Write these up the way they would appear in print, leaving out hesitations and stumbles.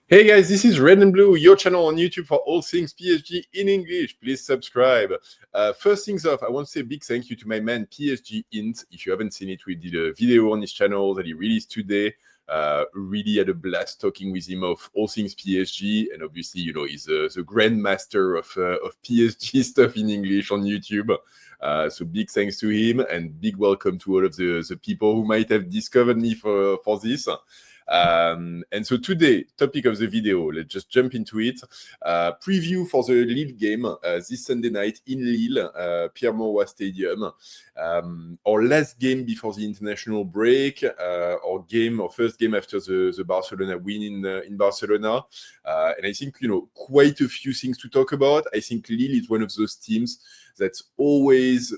Hey guys, this is Red and Blue, your channel on YouTube for all things PSG in English. Please subscribe. First things off, I want to say a big thank you to my man PSG Int. If you haven't seen it, we did a video on his channel that he released today. Really had a blast talking with him of all things PSG, and obviously, you know, he's the grandmaster of PSG stuff in English on YouTube. So big thanks to him, and big welcome to all of the people who might have discovered me for this. And so today, topic of the video, let's just jump into it. Preview for the Lille game this Sunday night in Lille, Pierre-Mauroy Stadium. Our last game before the international break, our first game after the Barcelona win in Barcelona. And I think, you know, quite a few things to talk about. I think Lille is one of those teams that's always,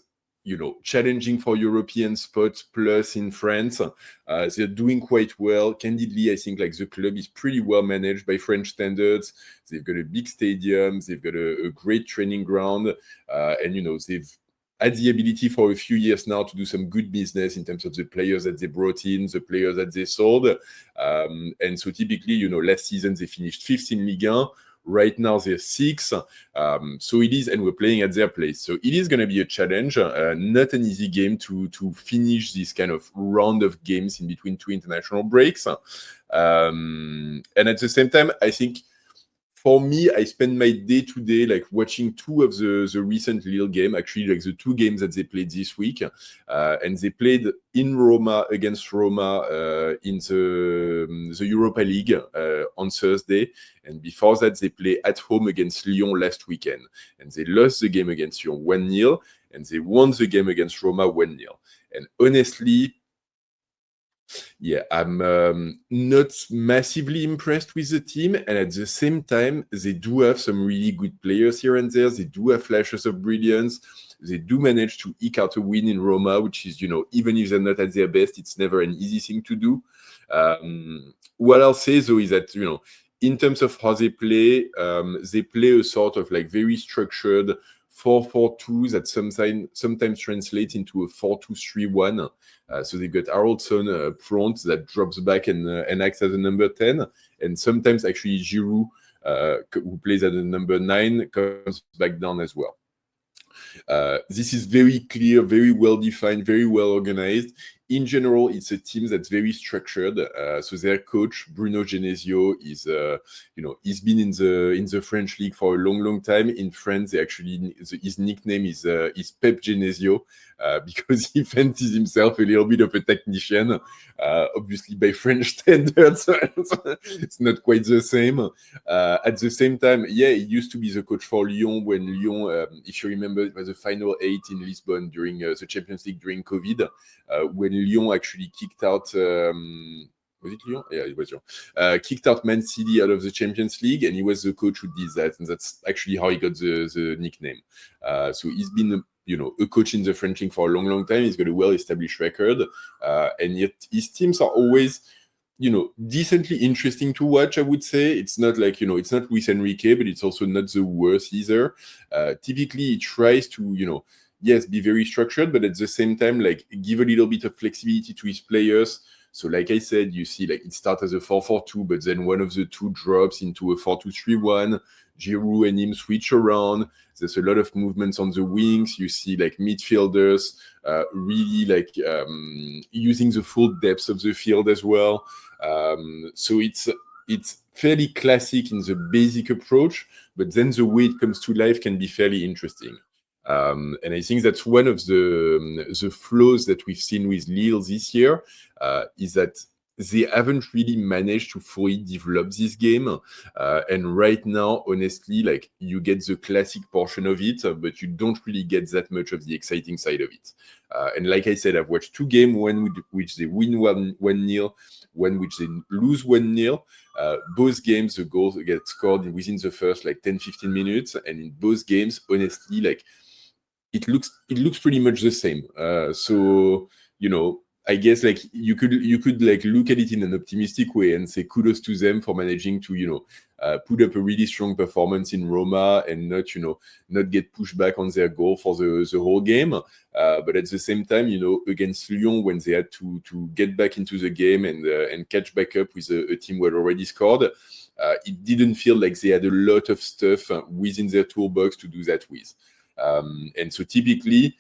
you know, challenging for European spots plus in France. They're doing quite well. Candidly, I think like the club is pretty well managed by French standards. They've got a big stadium. They've got a great training ground. And, you know, they've had the ability for a few years now to do some good business in terms of the players that they brought in, the players that they sold. And so typically, you know, last season they finished 5th in Ligue 1. Right now they're 6th, so it is, and we're playing at their place. So it is going to be a challenge, not an easy game to finish this kind of round of games in between two international breaks. And at the same time, I think for me, I spend my day-to-day like watching two of the recent Lille game, actually like the two games that they played this week. And they played in Roma against Roma in the Europa League on Thursday. And before that, they played at home against Lyon last weekend. And they lost the game against Lyon 1-0, and they won the game against Roma 1-0. And honestly, yeah, I'm not massively impressed with the team. And at the same time, they do have some really good players here and there. They do have flashes of brilliance. They do manage to eke out a win in Roma, which is, you know, even if they're not at their best, it's never an easy thing to do. What I'll say, though, is that, you know, in terms of how they play a sort of like very structured 4-4-2 that sometimes translates into a 4-2-3-1. So they've got Haraldson front that drops back and acts as a number 10. And sometimes actually Giroud, who plays at the number 9, comes back down as well. This is very clear, very well defined, very well organized. In general, it's a team that's very structured. So their coach Bruno Genesio is, you know, he's been in the French league for a long time. In France, his nickname is Pep Genesio because he fancies himself a little bit of a technician. Obviously, by French standards, it's not quite the same. At the same time, yeah, he used to be the coach for Lyon when Lyon, if you remember, it was the final 8 in Lisbon during the Champions League during COVID, when Lyon actually kicked out. Was it Lyon? Yeah, it was Lyon. Kicked out Man City out of the Champions League, and he was the coach who did that, and that's actually how he got the nickname. So he's been, you know, a coach in the French league for a long time. He's got a well-established record, and yet his teams are always, you know, decently interesting to watch, I would say. It's not like, you know, it's not Luis Enrique, but it's also not the worst either. Typically, he tries to, you know, yes, be very structured, but at the same time, like, give a little bit of flexibility to his players. So like I said, you see like it starts as a 4-4-2, but then one of the two drops into a 4-2-3-1. Giroud and him switch around. There's a lot of movements on the wings. You see like midfielders really like using the full depth of the field as well. So it's fairly classic in the basic approach, but then the way it comes to life can be fairly interesting. And I think that's one of the flaws that we've seen with Lille this year, is that they haven't really managed to fully develop this game. And right now, honestly, like you get the classic portion of it, but you don't really get that much of the exciting side of it. And like I said, I've watched two games, one which they win 1-0, one which they lose 1-0. Both games, the goals get scored within the first like 10-15 minutes. And in both games, honestly, like it looks pretty much the same. So, you know, I guess like you could like look at it in an optimistic way and say kudos to them for managing to put up a really strong performance in Roma and not get pushed back on their goal for the whole game. But at the same time, against Lyon, when they had to get back into the game and catch back up with a team who had already scored, it didn't feel like they had a lot of stuff within their toolbox to do that with. And so typically,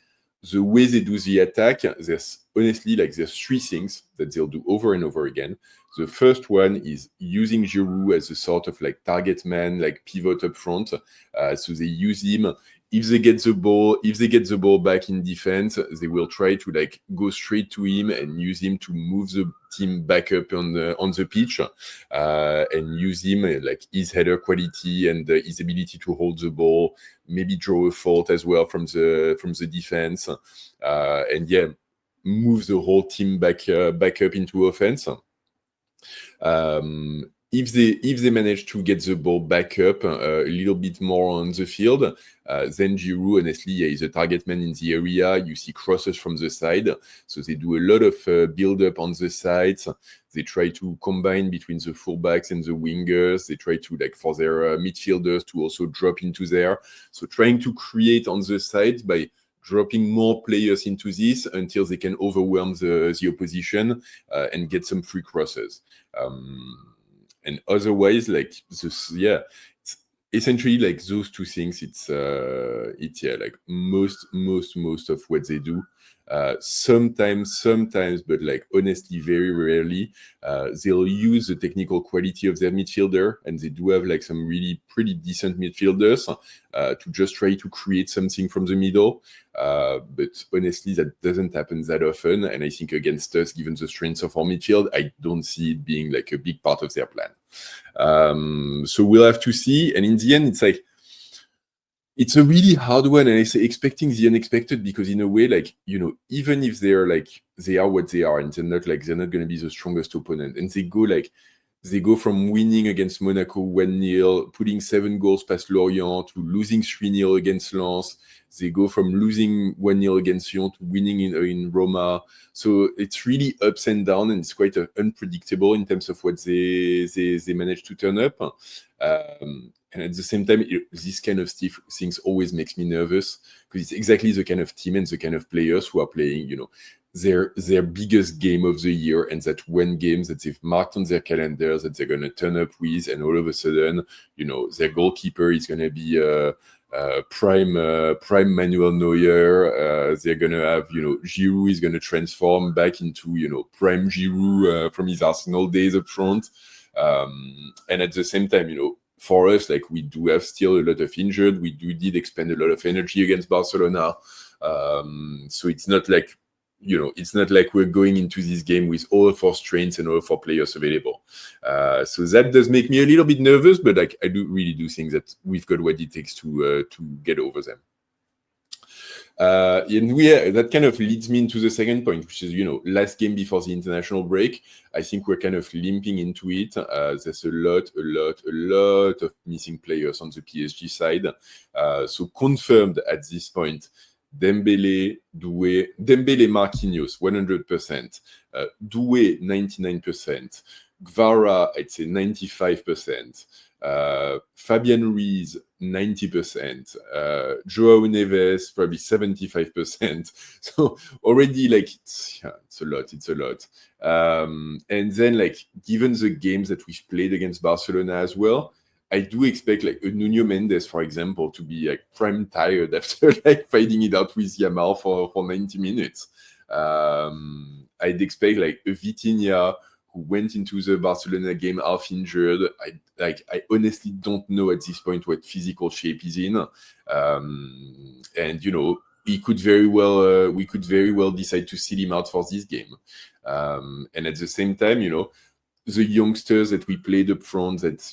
the way they do the attack, there's three things that they'll do over and over again. The first one is using Giroud as a sort of like target man, like pivot up front. So they use him. If they get the ball back in defense, they will try to like go straight to him and use him to move the team back up on the pitch, and use him like his header quality and his ability to hold the ball, maybe draw a fault as well from the defense, and move the whole team back up into offense. If they manage to get the ball back up a little bit more on the field, then Giroud, honestly, is a target man in the area. You see crosses from the side. So they do a lot of build-up on the sides. They try to combine between the fullbacks and the wingers. They try to, like, for their midfielders to also drop into there. So trying to create on the sides by dropping more players into this until they can overwhelm the opposition and get some free crosses. And otherwise, like this, it's essentially like those two things. It's like most of what they do. Sometimes, but like honestly, very rarely, they'll use the technical quality of their midfielder, and they do have like some really pretty decent midfielders to just try to create something from the middle. But honestly, that doesn't happen that often. And I think against us, given the strength of our midfield, I don't see it being like a big part of their plan. So we'll have to see. And in the end, it's like, it's a really hard one, and I say expecting the unexpected, because in a way, like, even if they are what they are, and they're not going to be the strongest opponent, and they go from winning against Monaco 1-0, putting 7 goals past Lorient, to losing 3-0 against Lens. They go from losing 1-0 against Lyon to winning in Roma. So it's really ups and down, and it's quite unpredictable in terms of what they manage to turn up. And at the same time, this kind of things always makes me nervous, because it's exactly the kind of team and the kind of players who are playing, their biggest game of the year, and that one game that they've marked on their calendar that they're going to turn up with, and all of a sudden, their goalkeeper is going to be prime Manuel Neuer. They're going to have, Giroud is going to transform back into, prime Giroud from his Arsenal days up front. And at the same time, for us, like, we do have still a lot of injured. We did expend a lot of energy against Barcelona. So it's not like, we're going into this game with all of our strengths and all of our players available. So that does make me a little bit nervous, but like, I really do think that we've got what it takes to get over them. And that kind of leads me into the second point, which is, last game before the international break. I think we're kind of limping into it. There's a lot of missing players on the PSG side. So confirmed at this point, Dembele, Marquinhos, 100%. Doué, 99%. Gvara, I'd say 95%. Fabian Ruiz, 90%. Joao Neves, probably 75%. So already, like, it's a lot. And then, like, given the games that we've played against Barcelona as well, I do expect, like, a Nuno Mendes, for example, to be like prime tired after like fighting it out with Yamal for 90 minutes. I'd expect like a Vitinha who went into the Barcelona game half injured. I honestly don't know at this point what physical shape he's in. And we could very well decide to sit him out for this game. And at the same time, the youngsters that we played up front, that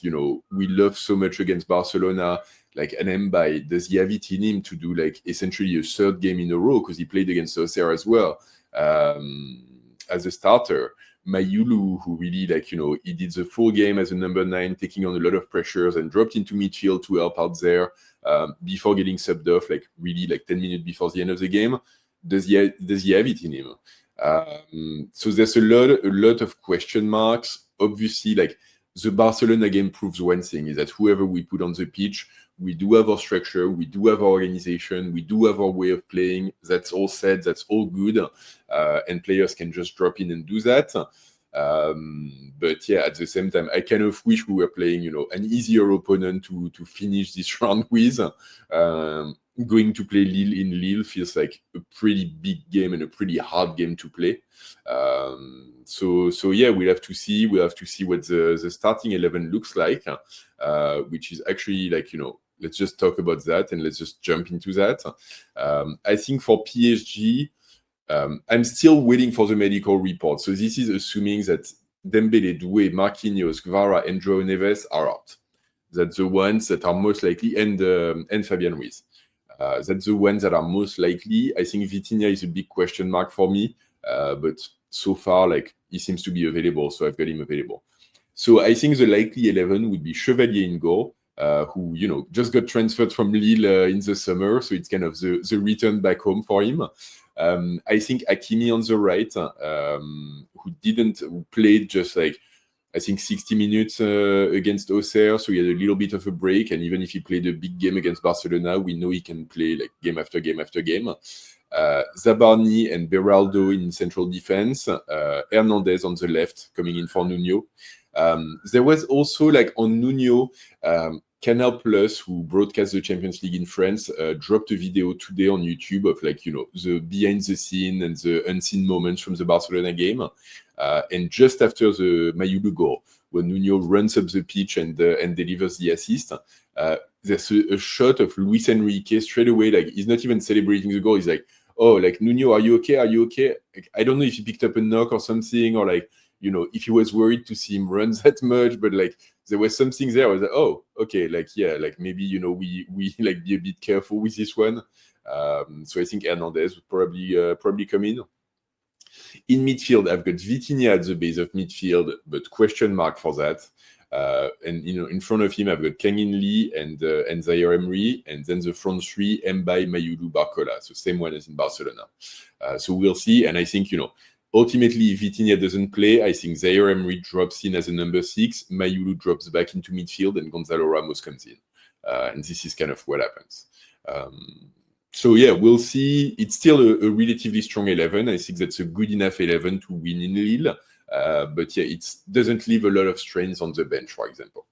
we love so much against Barcelona, like Anembai, does he have it in him to do like essentially a third game in a row, because he played against Auxerre as well as a starter? Mayulu, who really, like, he did the full game as a number 9, taking on a lot of pressures, and dropped into midfield to help out there before getting subbed off, like, really, like 10 minutes before the end of the game. Does he have it in him? So there's a lot of question marks. Obviously, like the Barcelona game proves one thing, is that whoever we put on the pitch, we do have our structure, we do have our organization, we do have our way of playing. That's all said, that's all good, and players can just drop in and do that. But yeah, at the same time, I kind of wish we were playing, an easier opponent to finish this round with. Going to play Lille in Lille feels like a pretty big game and a pretty hard game to play. So yeah, we'll have to see. We'll have to see what the starting 11 looks like, which is actually like, let's just talk about that and let's just jump into that. I think for PSG, I'm still waiting for the medical report. So this is assuming that Dembele, Doué, Marquinhos, Kvara, and João Neves are out. That's the ones that are most likely, and Fabian Ruiz. That's the ones that are most likely. I think Vitinha is a big question mark for me, but so far, like, he seems to be available, so I've got him available. So I think the likely 11 would be Chevalier in goal, who, just got transferred from Lille in the summer, so it's kind of the return back home for him. I think Hakimi on the right, who played just like, I think 60 minutes against Auxerre, so he had a little bit of a break, and even if he played a big game against Barcelona, we know he can play like game after game after game. Zabarni and Beraldo in central defense, Hernandez on the left, coming in for Nuno. There was also, like, on Nuno, Canal Plus, who broadcast the Champions League in France, dropped a video today on YouTube of, like, the behind the scene and the unseen moments from the Barcelona game. And just after the Mayulu goal, when Nuno runs up the pitch and delivers the assist, there's a shot of Luis Enrique straight away. Like, he's not even celebrating the goal. He's like, "Oh, like, Nuno, are you okay? Are you okay?" Like, I don't know if he picked up a knock or something, or like, if he was worried to see him run that much, but like there was something there. I was like, oh, okay, like, yeah, like maybe, we like be a bit careful with this one. So I think Hernandez would probably come in. In midfield, I've got Vitinha at the base of midfield, but question mark for that. And in front of him, I've got Kangin Lee and Zaire-Emery, and then the front three, Mbaye, Mayulu, Barcola. So same one as in Barcelona. So we'll see. And I think, ultimately, if Vitinha doesn't play, I think Zaire-Emery drops in as a number 6, Mayulu drops back into midfield, and Gonzalo Ramos comes in. And this is kind of what happens. So yeah, we'll see. It's still a relatively strong 11. I think that's a good enough 11 to win in Lille. But yeah, it doesn't leave a lot of strains on the bench, for example.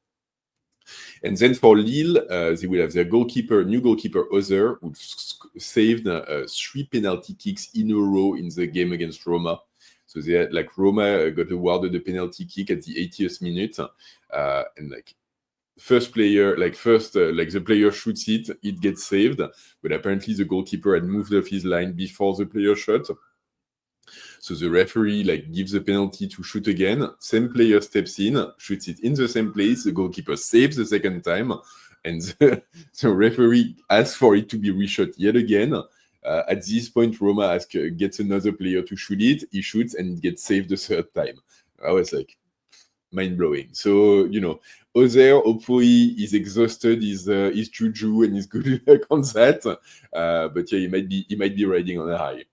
And then for Lille, they will have their new goalkeeper, Ozer, who saved 3 penalty kicks in a row in the game against Roma. So they had, like, Roma got awarded a penalty kick at the 80th minute, and like the player shoots it gets saved, but apparently the goalkeeper had moved off his line before the player shot. So the referee, like, gives the penalty to shoot again. Same player steps in, shoots it in the same place. The goalkeeper saves the second time, and the referee asks for it to be reshot yet again. At this point, Roma gets another player to shoot it. He shoots, and it gets saved the third time. I was like, mind-blowing. So, Ozer, hopefully, is exhausted, is juju, and is good luck on that. But yeah, he might be riding on a high.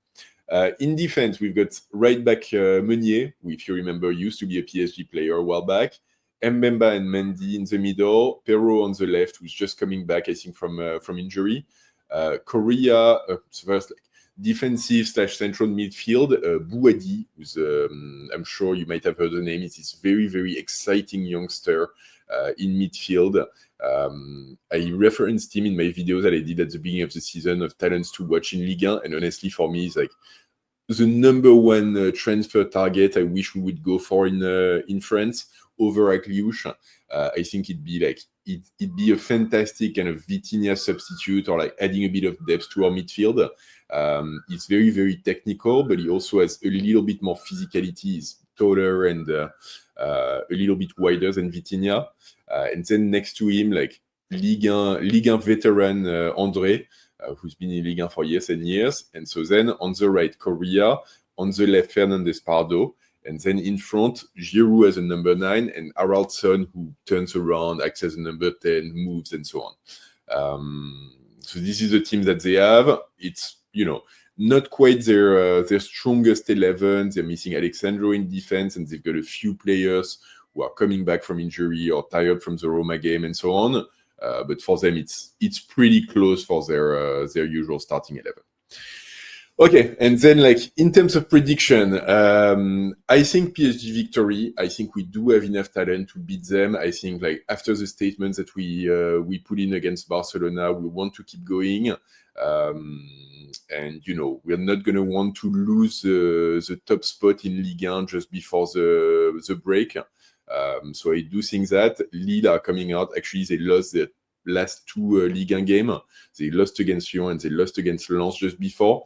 In defense, we've got right back Meunier, who, if you remember, used to be a PSG player a while back. Mbemba and Mendy in the middle. Perrault on the left, who's just coming back, I think, from injury. Korea, first, like, defensive/central midfield. Bouadi, who's I'm sure you might have heard the name. It's this very, very exciting youngster in midfield. I referenced him in my videos that I did at the beginning of the season of talents to watch in Ligue 1, and honestly, for me, it's like the number one transfer target I wish we would go for in France over Agliouche. I think it'd be a fantastic kind of Vitinha substitute, or like adding a bit of depth to our midfield. He's very, very technical, but he also has a little bit more physicality. He's taller and a little bit wider than Vitinha. And then next to him, like, Ligue 1 veteran André, who's been in Ligue 1 for years and years. And so then on the right, Korea, on the left, Fernandez Pardo. And then in front, Giroud as a number 9, and Haraldsson, who turns around, acts as a number 10, moves, and so on. So this is the team that they have. It's, not quite their strongest 11. They're missing Alexandro in defense, and they've got a few players who are coming back from injury or tired from the Roma game and so on. But for them, it's pretty close for their usual starting 11. Okay, and then like in terms of prediction, I think PSG victory. I think we do have enough talent to beat them. I think like after the statements that we put in against Barcelona, we want to keep going. And we're not gonna want to lose the top spot in Ligue 1 just before the break. So I do think that Lille are coming out. Actually, they lost their last two Ligue 1 game. They lost against Lyon and they lost against Lens just before.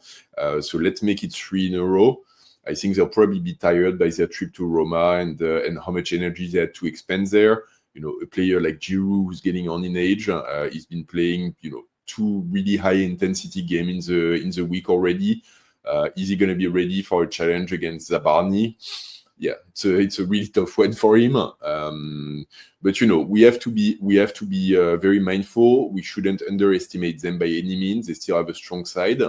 So let's make it 3 in a row. I think they'll probably be tired by their trip to Roma and how much energy they had to expend there. A player like Giroud who's getting on in age, he's been playing, 2 really high intensity games in the week already. Is he going to be ready for a challenge against Zabarni? Yeah, it's a really tough one for him. But we have to be very mindful. We shouldn't underestimate them by any means. They still have a strong side.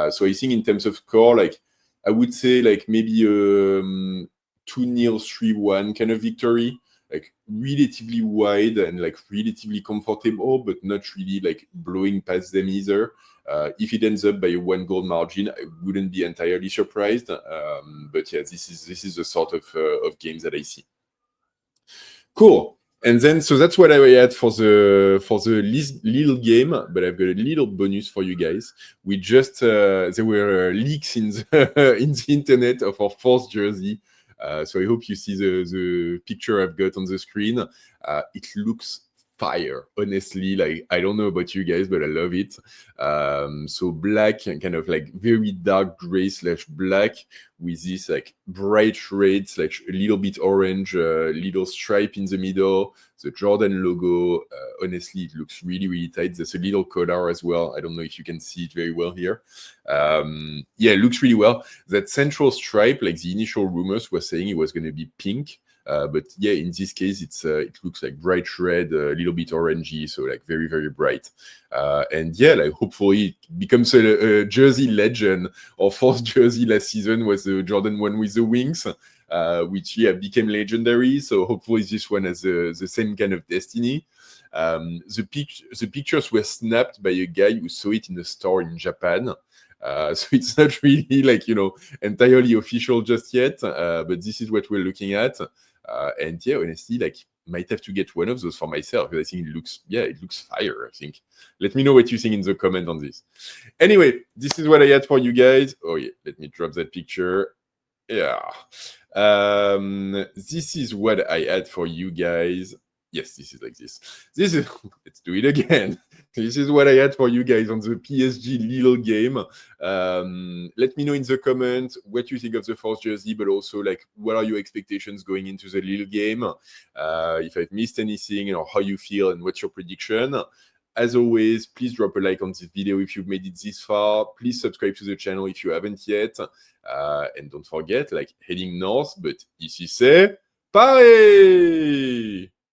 So I think in terms of score, like I would say like maybe 2-0, 3-1 kind of victory. Like relatively wide and like relatively comfortable, but not really like blowing past them either. If it ends up by a 1-goal margin, I wouldn't be entirely surprised. But yeah, this is the sort of games that I see. Cool. And then, so that's what I had for the Lille game, but I've got a little bonus for you guys. We just there were leaks in the internet of our fourth jersey. So I hope you see the picture I've got on the screen. It looks fire, honestly. Like, I don't know about you guys, but I love it. So black and kind of like very dark gray / black with this like bright red / a little bit orange, little stripe in the middle, the Jordan logo. Honestly, it looks really, really tight. There's a little collar as well. I don't know if you can see it very well here. Yeah, it looks really well. That central stripe, like the initial rumors were saying it was going to be pink. But yeah, in this case, it looks like bright red, a little bit orangey, so like very, very bright. And yeah, like hopefully it becomes a jersey legend. Our fourth jersey last season was the Jordan one with the wings, which became legendary. So hopefully this one has the same kind of destiny. The pictures were snapped by a guy who saw it in a store in Japan. So it's not really like, entirely official just yet, but this is what we're looking at. And yeah, honestly, like might have to get one of those for myself because I think it looks fire, I think. Let me know what you think in the comment on this. Anyway, this is what I had for you guys. Oh yeah, let me drop that picture. Yeah. This is what I had for you guys. Yes, this is like this. Let's do it again. This is what I had for you guys on the PSG Lille game. Let me know in the comments what you think of the fourth jersey, but also like what are your expectations going into the Lille game? If I've missed anything or how you feel and what's your prediction. As always, please drop a like on this video if you've made it this far. Please subscribe to the channel if you haven't yet. And don't forget, like heading north, but ici c'est Paris!